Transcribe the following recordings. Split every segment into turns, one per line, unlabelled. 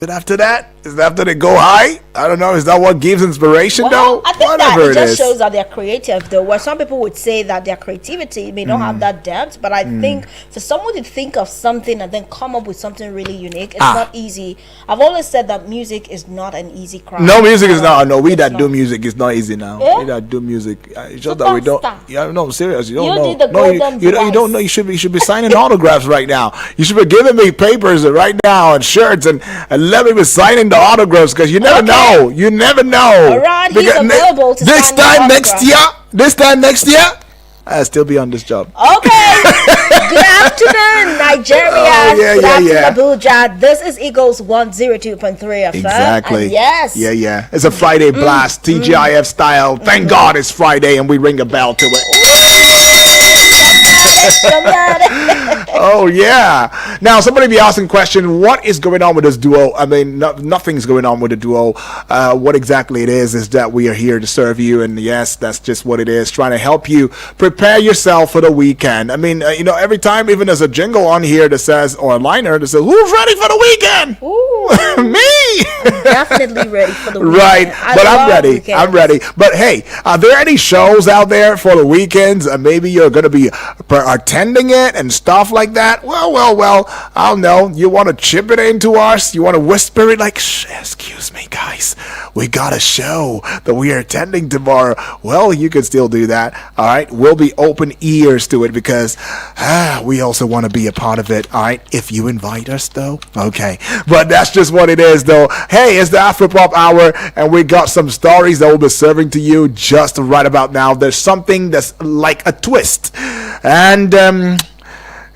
Then after that, is that after they go high? I don't know. Is that what gives inspiration though?
I think that it just shows that they're creative though. Where some people would say that their creativity may not have that depth, but I think for someone to think of something and then come up with something really unique, it's not easy. I've always said that music is not an easy craft.
No, music is not. No, we that do music is not easy now. Yeah? We that do music, it's just that we don't. Yeah, no, serious. You don't know. You don't know. You should be signing autographs right now. You should be giving me papers right now and shirts and let me be signing the autographs because you never know. You never know.
All right, he's available to
this time next year. This time next year, I'll still be on this job.
Okay. Good afternoon, Nigeria. Good afternoon, Abuja. This is Eagles 102.3 FM.
Exactly.
And yes.
Yeah. It's a Friday blast, TGIF style. Thank God it's Friday and we ring a bell to it. Oh yeah. Now somebody be asking question, what is going on with this duo? I mean, nothing's going on with the duo. What exactly it is that we are here to serve you, and yes, that's just what it is. Trying to help you prepare yourself for the weekend. I mean, every time, even there's a jingle on here that says, or a liner that says, "Who's ready for the weekend?"
Ooh.
Me.
I'm definitely ready for the weekend.
Right, but I'm ready.
Weekends.
I'm ready. But hey, are there any shows out there for the weekends? Maybe you're going to be attending it and stuff like that. Well, I'll know. You want to chip it into us? You want to whisper it like, excuse me, guys, we got a show that we are attending tomorrow. Well, you can still do that. All right, we'll be open ears to it because we also want to be a part of it. All right, if you invite us, though. Okay, but that's just what it is, though. Hey, it's the Afropop Hour, and we got some stories that we'll be serving to you just right about now. There's something that's like a twist, and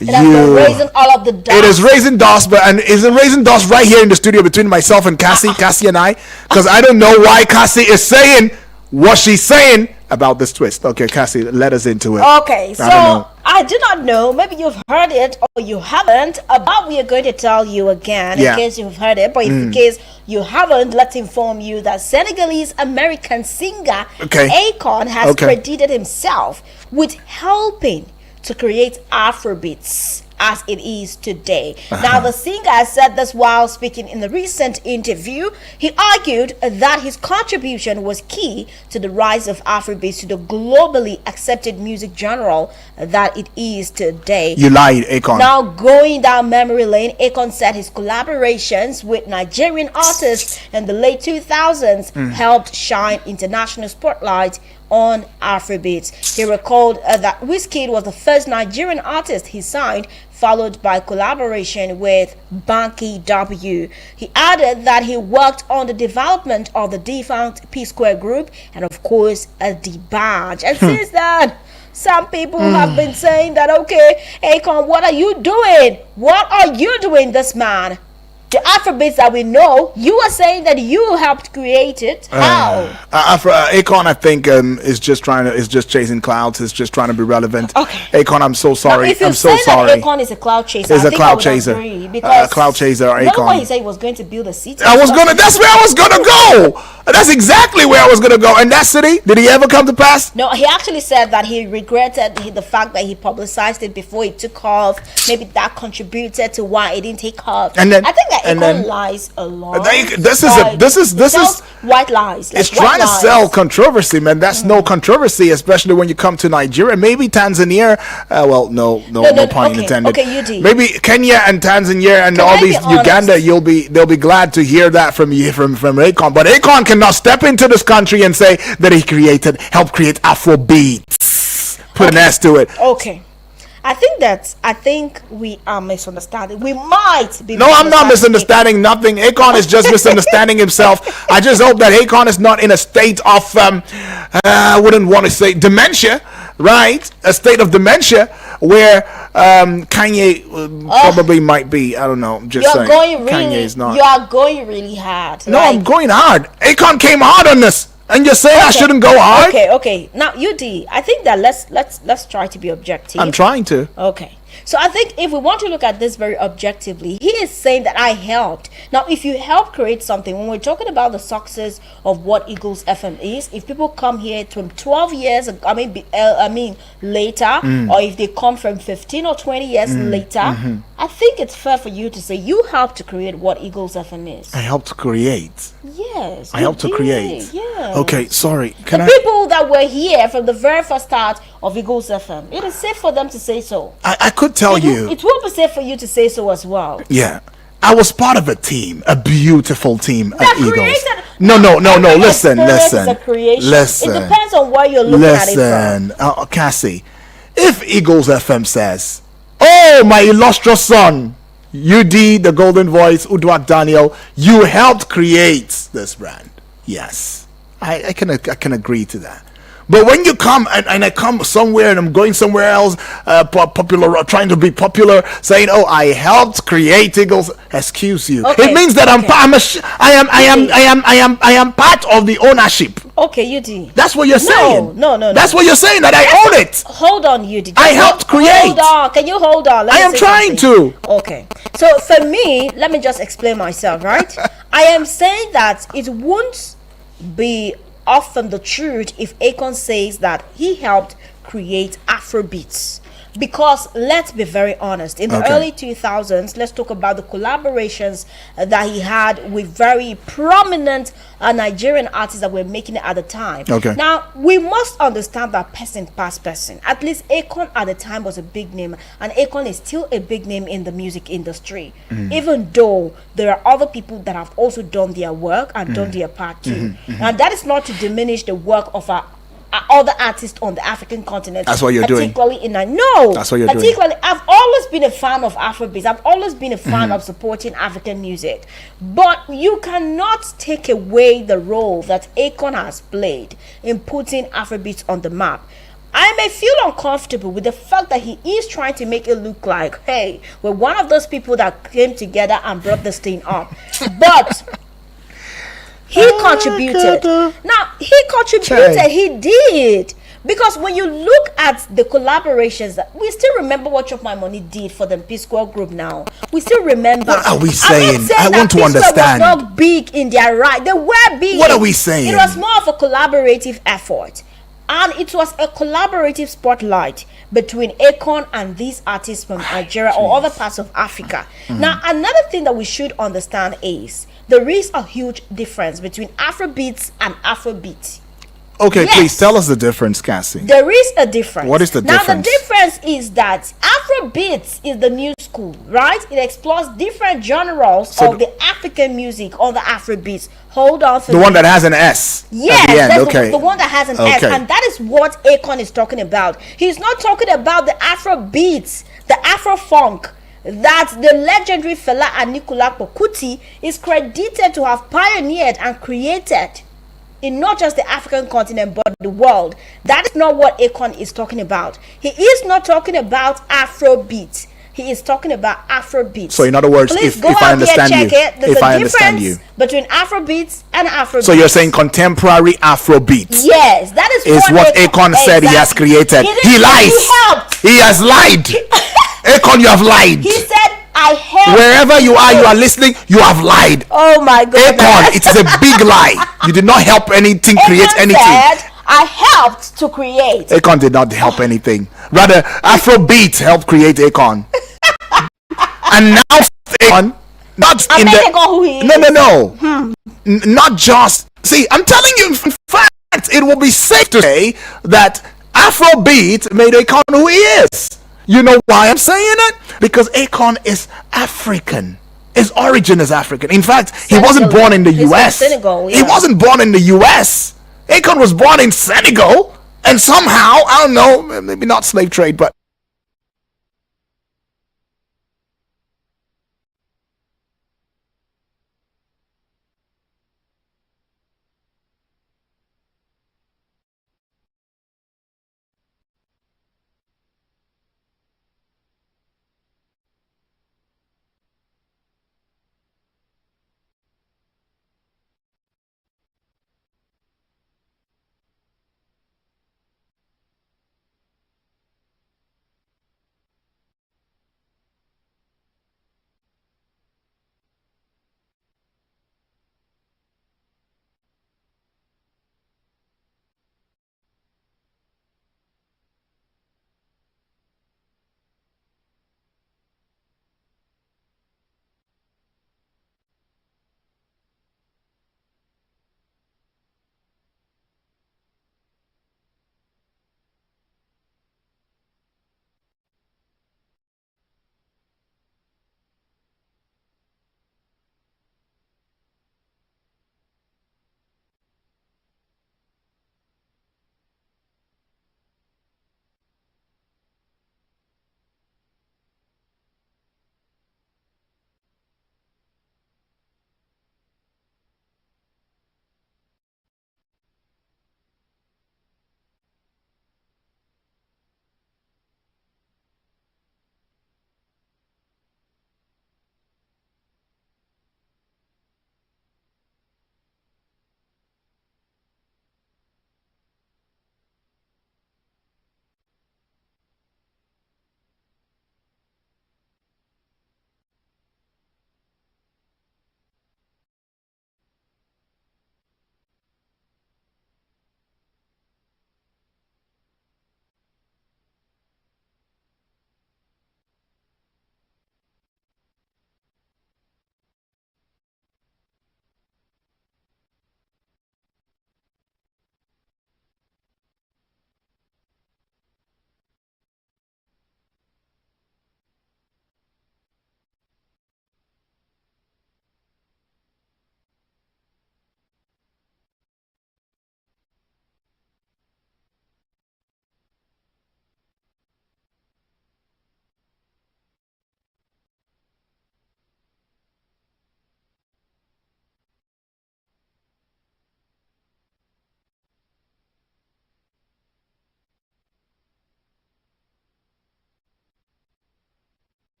raising all of the dust.
It is raising dust, and is it raising dust right here in the studio between myself and Cassie and I? Because I don't know why Cassie is saying what she's saying about this twist. Okay, Cassie, let us into it.
Okay, so I do not know. Maybe you've heard it or you haven't. But we are going to tell you again in case you've heard it. But in case you haven't, let's inform you that Senegalese-American singer Akon has credited himself with helping to create Afrobeats as it is today. Now, the singer said this while speaking in the recent interview. He argued that his contribution was key to the rise of Afrobeats to the globally accepted music genre that it is today.
You lied, Akon.
Now, going down memory lane, Akon said his collaborations with Nigerian artists in the late 2000s helped shine international spotlight on Afrobeats. He recalled that Wizkid was the first Nigerian artist he signed, followed by collaboration with Banky W. He added that he worked on the development of the defunct P-Square group and of course the badge. And since then, some people have been saying that, okay, Akon, what are you doing? What are you doing, this man? The Afrobeats that we know, you are saying that you helped create it. How?
Akon, I think, is just chasing clouds. Is just trying to be relevant.
Okay.
Akon, I'm so sorry.
Now, if you
I'm so sorry.
That Akon is a cloud chaser.
He's a cloud chaser.
Because
cloud chaser. Akon.
Remember when he said he was going to build a city?
That's where I was gonna go. That's exactly where I was gonna go. And that city, did he ever come to pass?
No, he actually said that he regretted the fact that he publicized it before it took off. Maybe that contributed to why it didn't take off.
And then
I think that Akon lies a lot.
This is
white lies.
It's trying to sell controversy, man. That's no controversy, especially when you come to Nigeria. Maybe Tanzania. No pun intended.
Okay, you did.
Maybe Kenya and Tanzania and all these Uganda. They'll be glad to hear that from you, from Akon. But Akon cannot step into this country and say that he helped create Afrobeats. Put an S to it.
Okay. I think we are misunderstanding. We might be.
No, I'm not misunderstanding nothing. Akon is just misunderstanding himself. I just hope that Akon is not in a state of, I wouldn't want to say dementia, right? A state of dementia where Kanye probably might be. I don't know. I'm just saying. Kanye is not.
You are going really hard.
No, I'm going hard. Akon came hard on this. And you're saying I shouldn't go hard?
Okay. Now, UD, I think that let's try to be objective.
I'm trying to.
Okay. So I think if we want to look at this very objectively, he is saying that I helped. Now, if you help create something, when we're talking about the success of what Eagles FM is, if people come here from 12 years, later, or if they come from 15 or 20 years later, I think it's fair for you to say you helped to create what Eagles FM is.
I helped to create.
Yes,
I
you
helped to
did.
create.
Yeah.
Okay, sorry. Can
The
I?
people that were here from the very first start of Eagles FM, it is safe for them to say so.
I could tell you.
It will be safe for you to say so as well.
Yeah. I was part of a team, a beautiful team at Eagles.
Created,
No.
every
Listen.
experience is a creation.
Listen.
It depends on where you're looking at it from.
Listen, Cassie. If Eagles FM says, "Oh, my illustrious son, UD, the Golden Voice, Udwak Daniel, you helped create this brand," yes, I can agree to that. But when you come and I come somewhere and I'm going somewhere else, popular, trying to be popular, saying, "Oh, I helped create Eagles," excuse you.
Okay,
It means that I am part of the ownership.
Okay, UD.
That's what you're saying.
No.
That's what you're saying, that I own it.
Hold on, UD.
I helped create.
Hold on. Can you hold on? Let
I
me
am
say
trying
something.
to.
Okay. So for me, let me just explain myself, right? I am saying that it won't be off from the truth if Akon says that he helped create Afrobeats. Because let's be very honest, in the early 2000s, let's talk about the collaborations that he had with very prominent Nigerian artists that were making it at the time.
Okay.
Now, we must understand that person past person. At least Akon at the time was a big name, and Akon is still a big name in the music industry. Even though there are other people that have also done their work and done their part too. And that is not to diminish the work of our other artists on the African continent.
That's what you're doing.
Particularly in no.
That's what you're doing.
Particularly, I've always been a fan of Afrobeats. I've always been a fan of supporting African music. But you cannot take away the role that Akon has played in putting Afrobeats on the map. I may feel uncomfortable with the fact that he is trying to make it look like, hey, we're one of those people that came together and brought this thing up. But he contributed. Now, he contributed. He did. Because when you look at the collaborations, we still remember what Chop My Money did for the Peace Corps group now. We still remember.
What are we saying?
I'm not saying
I
that
want to
Peace Corps
understand.
was not big in their right. They were big.
What are we saying?
It was more of a collaborative effort. And it was a collaborative spotlight between Akon and these artists from Nigeria or other parts of Africa. Now, another thing that we should understand is there is a huge difference between Afrobeats and Afrobeat.
Okay,
Yes.
please tell us the difference, Cassie.
There is a difference.
What is the
Now,
difference?
the difference is that Afrobeats is the new school, right? It explores different genres of the African music on the Afrobeats. Hold on for
The one that has an S
yes,
at the end.
that's
Okay.
the one that has an S,
Okay.
and that is what Akon is talking about. He's not talking about the Afro beats, the Afro funk that the legendary Fela Anikulapo Kuti is credited to have pioneered and created in not just the African continent but the world. That is not what Akon is talking about. He is not talking about Afrobeat. He is talking about Afrobeats.
So in other words,
Please
if
go
I
out
understand
there,
you,
check it. There's
if
a
I understand
difference
you,
between Afrobeats and Afrobeats.
so you're saying contemporary Afrobeats
Yes, that
is what Akon said he has created. He lies.
He helped.
He has lied. Akon, you have lied.
He said, I helped.
Wherever you are listening, you have lied.
Oh my God.
Akon, it is a big lie. You did not help anything create
Akon
anything.
said, I helped to create.
Akon did not help anything. Rather, Afrobeat helped create Akon. And now Akon, not
I'm
in
making
the
Akon who he is.
no. Not just see. I'm telling you, in fact, it will be safe to say that Afrobeat made Akon who he is. You know why I'm saying it? Because Akon is African. His origin is African. In fact, he wasn't born in the
He's from
U.S.
Senegal, yeah.
He wasn't born in the U.S. Akon was born in Senegal, and somehow, I don't know, maybe not slave trade, but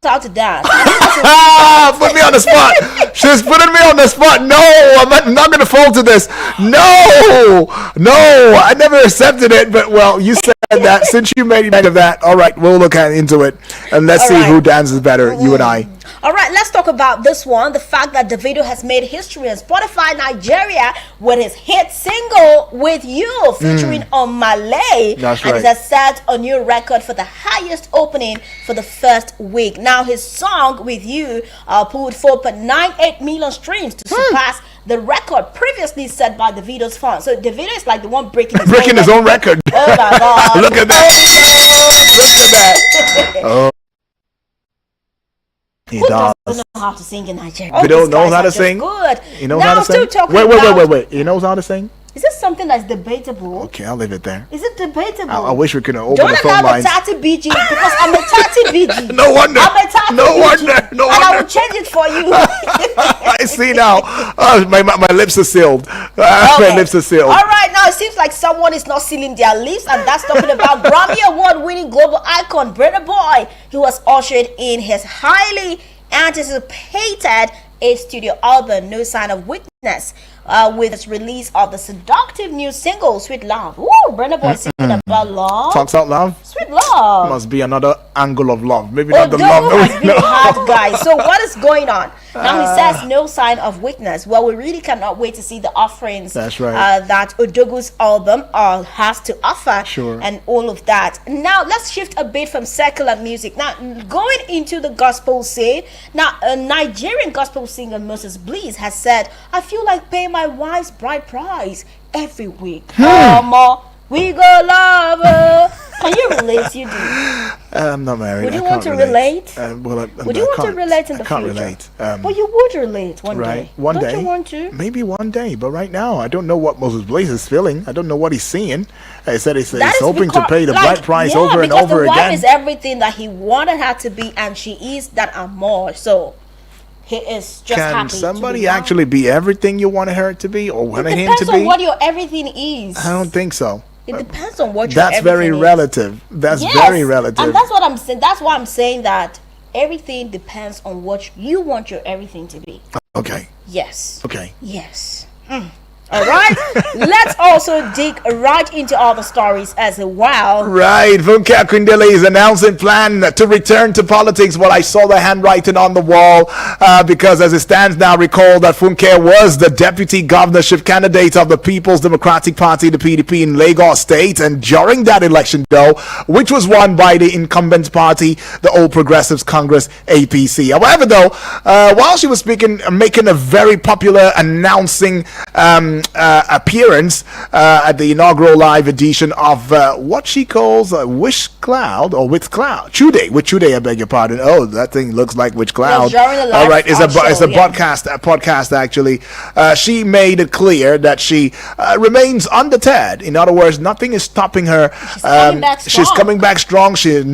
how to dance.
Put me on the spot. She's putting me on the spot. No, I'm not going to fall to this. No, I never accepted it. But well, you said that. Since you made mention of that, all right, we'll look into it and let's see who dances better, you and I.
All right, let's talk about this one. The fact that Davido has made history on Spotify Nigeria with his hit single "With You" featuring on Malay.
That's
and
right.
it has set a new record for the highest opening for the first week. Now, his song "With You" pulled 4.98 million streams to surpass the record previously set by Davido's fans. So Davido is like the one breaking
his own record.
Oh my God!
Look at that! Look at that! Oh. He does.
Doesn't know how to sing in Nigeria.
Davido knows how to sing.
Good.
He knows how to sing. Wait. He knows how to sing.
Is this something that's debatable?
Okay, I'll leave it there.
Is it debatable?
I wish we could open
Don't
the phone lines.
I'm a Tati BG because I'm a Tati BG.
No wonder.
I'm a Tati
No
BG.
wonder. No
And I
wonder.
will change it for you.
I see now. My lips are sealed. My lips are sealed.
All right, now it seems like someone is not sealing their lips, and that's talking about Grammy Award-winning global icon Burna Boy, who was ushered in his highly anticipated studio album No Sign of Weakness with its release of the seductive new single Sweet Love. Ooh, Burna Boy singing about love.
Talks out love.
Sweet love.
Must be another angle of love. Maybe not the
Odogu
love.
has been a hard guy. So what is going on? Now he says no sign of weakness. Well, we really cannot wait to see the offerings.
That's right.
That Odogu's album has to offer.
Sure.
And all of that. Now let's shift a bit from secular music. Now going into the gospel scene. Now a Nigerian gospel singer Moses Bliss has said, "I feel like paying my wife's bride price every week. We go love her." Can you relate? You do.
I'm not married.
Would you
I
want
can't
to relate?
Would
you want to relate in the future?
I can't relate.
But you would relate one
Right.
day.
One
Don't
day.
you want to?
Maybe one day. But right now, I don't know what Moses Blaze is feeling. I don't know what he's seeing. He said he's
That is
hoping to
because-
pay the bride price
yeah,
over and
because
over
the wife
again.
is everything that he wanted her to be, and she is that and more. So he is just
Can
happy.
somebody
to be
actually be everything you wanted her to be or wanted
It
him to
depends
be?
on what your everything is.
I don't think so.
It depends on what your
That's very
everything is.
relative. That's
Yes,
very relative.
and that's what I'm saying. That's why I'm saying that everything depends on what you want your everything to be.
Okay.
Yes.
Okay.
Yes. All right. Let's also dig right into other stories as well.
Right, Funke Akindele is announcing plan to return to politics. Well, I saw the handwriting on the wall because as it stands now, recall that Funke was the deputy governorship candidate of the People's Democratic Party, the PDP, in Lagos State. And during that election, though, which was won by the incumbent party, the All Progressives Congress, APC. However, though, while she was speaking, making a very popular announcing appearance at the inaugural live edition of what she calls Wish Cloud or With Cloud. With Chude, I beg your pardon. Oh, that thing looks like Witch Cloud. All right, it's a podcast actually. She made it clear that she remains undeterred. In other words, nothing is stopping her. She's coming back strong. She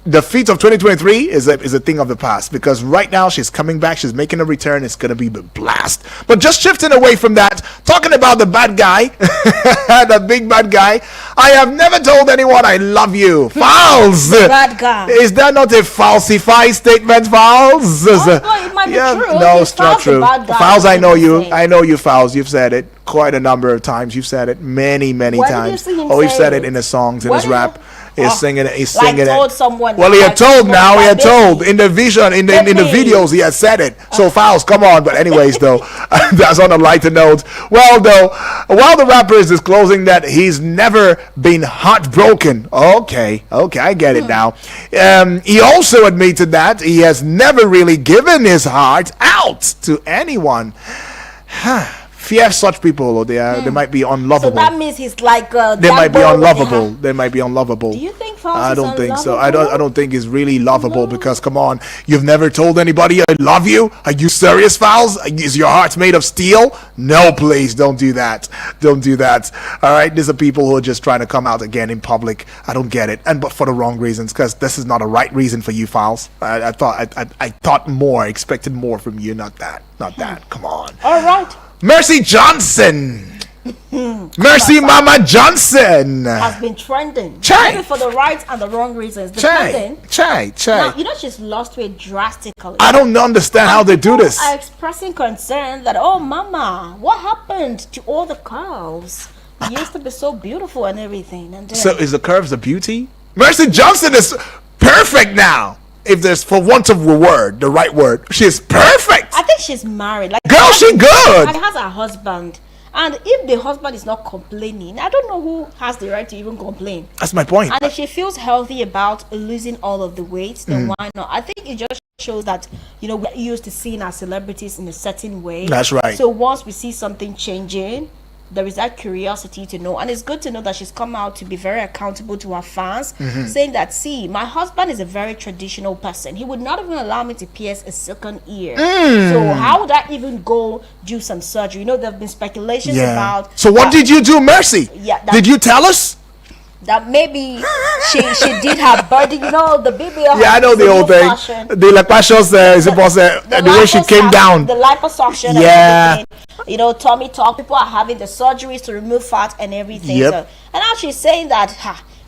defeat of 2023 is a thing of the past because right now she's coming back. She's making a return. It's going to be a blast. But just shifting away from that, talking about the bad guy, the big bad guy. I have never told anyone I love you. Fouls.
Bad guy.
Is that not a falsified statement, Fouls?
It might be true.
No, it's not true. Fouls, I know you.
Saying.
I know you, Fouls. You've said it quite a number of times. You've said it many times. You've said it in his songs, in his rap. He's singing it. He's singing
told
it.
Someone
well, he had told now. He had told in the vision, in the videos. He had said it. So Fouls, come on. But anyways, though, that's on a lighter note. Well, though, while the rapper is disclosing that he's never been heartbroken. Okay, I get it now. He also admitted that he has never really given his heart out to anyone. Fear such people, or they might be unlovable.
So that means he's like
they might be unlovable. They might be unlovable.
Do you think Fouls
I don't
is
think so.
unlovable?
I don't think he's really lovable because come on, you've never told anybody I love you. Are you serious, Fouls? Is your heart made of steel? No, please don't do that. Don't do that. All right, these are people who are just trying to come out again in public. I don't get it, but for the wrong reasons because this is not a right reason for you, Fouls. I thought more, expected more from you. Not that. Come on.
All right.
Mercy Johnson Mercy Mama Johnson
has been trending.
Chai.
Maybe for the right and the wrong reasons.
Chai,
Depending.
chai,
Now,
chai.
you know she's lost weight drastically.
I don't understand how they do
People
this.
are expressing concern that, oh, mama, what happened to all the curves? You used to be so beautiful and everything. And then,
So is the curves a beauty? Mercy Johnson is perfect now. If there's, for want of a word, the right word, she's perfect.
I think she's married. Like,
Girl, she good.
She has a husband. And if the husband is not complaining, I don't know who has the right to even complain.
That's my point.
And if she feels healthy about losing all of the weight, then why not? I think it just shows that, you know, we're used to seeing our celebrities in a certain way.
That's right.
So once we see something changing, there is that curiosity to know. And it's good to know that she's come out to be very accountable to her fans, saying that, see, my husband is a very traditional person. He would not even allow me to pierce a second ear. So how would I even go do some surgery? You know, there have been speculations about...
So what did you do, Mercy?
Yeah,
did you tell us?
That maybe she did her body, you know, the baby.
Yeah, I know the old thing. The liposuction, the way she came down.
The liposuction.
Yeah.
And everything. You know, tummy talk. People are having the surgeries to remove fat and everything.
Yep.
So, and now she's saying that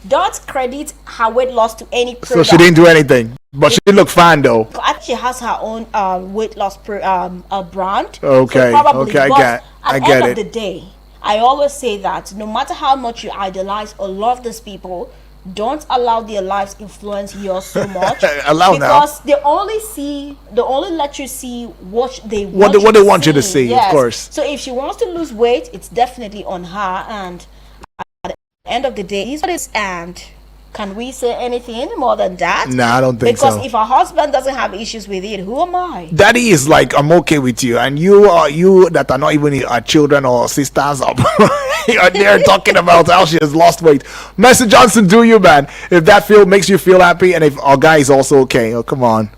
don't credit her weight loss to any product.
So she didn't do anything, but she looked fine though.
I think she has her own weight loss brand.
Okay.
So probably,
Okay, I get
end
it.
of the day, I always say that no matter how much you idolize or love these people, don't allow their lives influence yours so much. Because they only let you see what they want you to see.
Yes. Of course.
So if she wants to lose weight, it's definitely on her. And at the end of the day, is what it is. And can we say anything more than that?
No, I don't think
because
so.
If her husband doesn't have issues with it, who am I?
Daddy is like, I'm okay with you, and you that are not even our children or sisters are there talking about how she has lost weight. Mercy Johnson, do you, man? If that makes you feel happy, and if our guy is also okay, oh come on,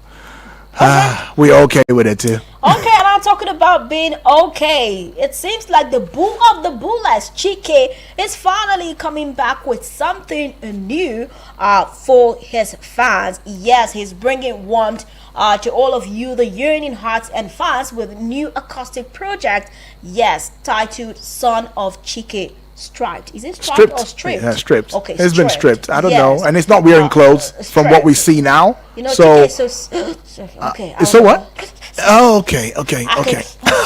we're okay with it too.
Okay, and I'm talking about being okay. It seems like the bull of the bullets, Chike, is finally coming back with something new for his fans. Yes, he's bringing warmth to all of you, the yearning hearts and fans, with a new acoustic project. Yes, titled Son of Chike. Striped. Is it striped or stripped?
Yeah, stripped.
Okay,
it's been stripped. I don't know, and it's not
Uh,
wearing clothes from what we see now.
You know,
so
okay.
So what? Oh, okay.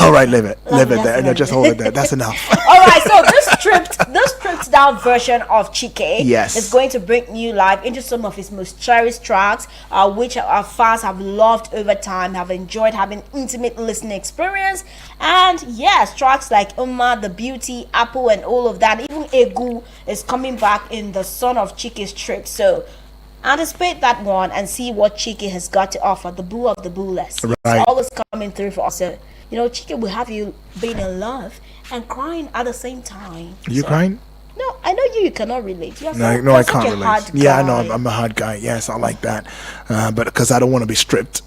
All right, leave it there. No, just hold it there. That's enough.
All right, so this stripped down version of Chike is going to bring new life into some of his most cherished tracks, which our fans have loved over time, have enjoyed having intimate listening experience. And yes, tracks like Uma, The Beauty, Apple, and all of that. Even Egu is coming back in the Son of Chike's trip. So anticipate that one and see what Chike has got to offer. The bull of the bullless.
Right.
It's always coming through for us. So, you know, Chike will have you being in love and crying at the same time.
You crying?
No, I know you cannot relate. You're
No, I can't relate.
hard
Yeah, I know.
guy.
I'm a hard guy. Yes, I like that. But because I don't want to be stripped.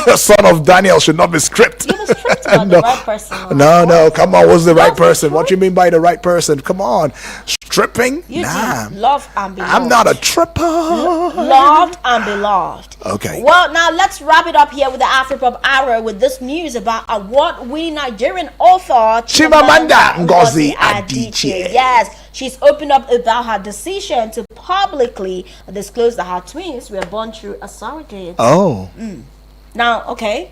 The son of Daniel should not be stripped.
You're the stripped one, the right person.
No, come on. What's the right person? What do you mean by the right person? Come on. Stripping? Nah.
Love and be loved.
I'm not a tripper.
Loved and beloved.
Okay.
Well, now let's wrap it up here with the Afropop Hour with this news about award-winning Nigerian author
Chimamanda Ngozi Adichie.
Yes, she's opened up about her decision to publicly disclose that her twins were born through a surrogate.
Oh.
Now, okay.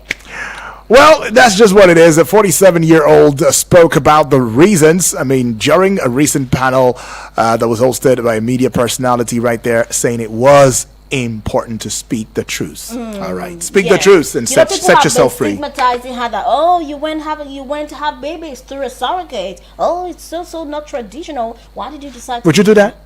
Well, that's just what it is. A 47-year-old spoke about the reasons. I mean, during a recent panel that was hosted by a media personality right there, saying it was important to speak the truth. All right, speak the truth and set yourself free.
Stigmatizing her that you went to have babies through a surrogate. Oh, it's so not traditional. Why did you decide?
Would you do that?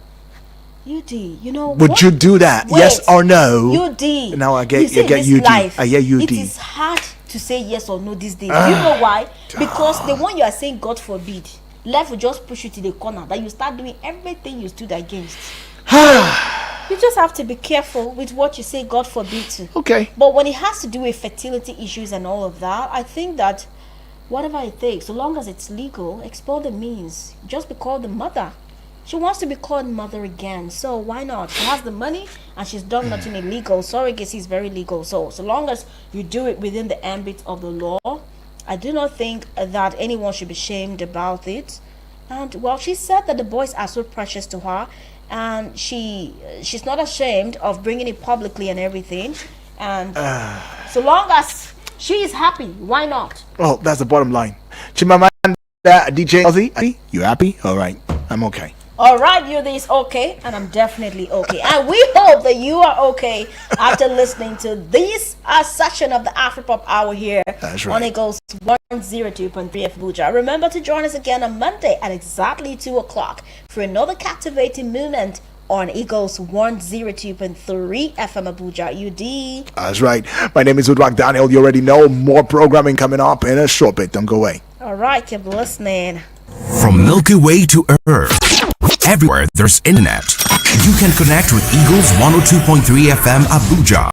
You did. You know.
Would you do that?
Wait,
yes or no?
You did.
Now I get
you
did. I hear you
It
did.
is hard to say yes or no these days. Do you know why? Because the one you are saying, God forbid, life will just push you to the corner that you start doing everything you stood against. You just have to be careful with what you say, God forbid to.
Okay.
But when it has to do with fertility issues and all of that, I think that whatever it takes, so long as it's legal, explore the means. Just be called the mother. She wants to be called mother again, so why not? She has the money and she's done nothing illegal. Surrogacy is very legal, so long as you do it within the ambit of the law I do not think that anyone should be shamed about it. And well, she said that the boys are so precious to her, and she's not ashamed of bringing it publicly and everything. And so long as she is happy, why not?
Well, that's the bottom line. Chimamanda, DJ Ozzy, you happy? All right, I'm okay.
All right, you this okay, and I'm definitely okay. And we hope that you are okay after listening to this session of the Afropop Hour here.
That's right.
On Eagles 102.3 Abuja. Remember to join us again on Monday at exactly 2 o'clock for another captivating moment on Eagles 102.3 FM Abuja UD.
That's right. My name is Udwak Daniel. You already know. More programming coming up in a short bit. Don't go away.
All right, keep listening.
From Milky Way to Earth, everywhere there's internet, you can connect with Eagles 102.3 FM Abuja.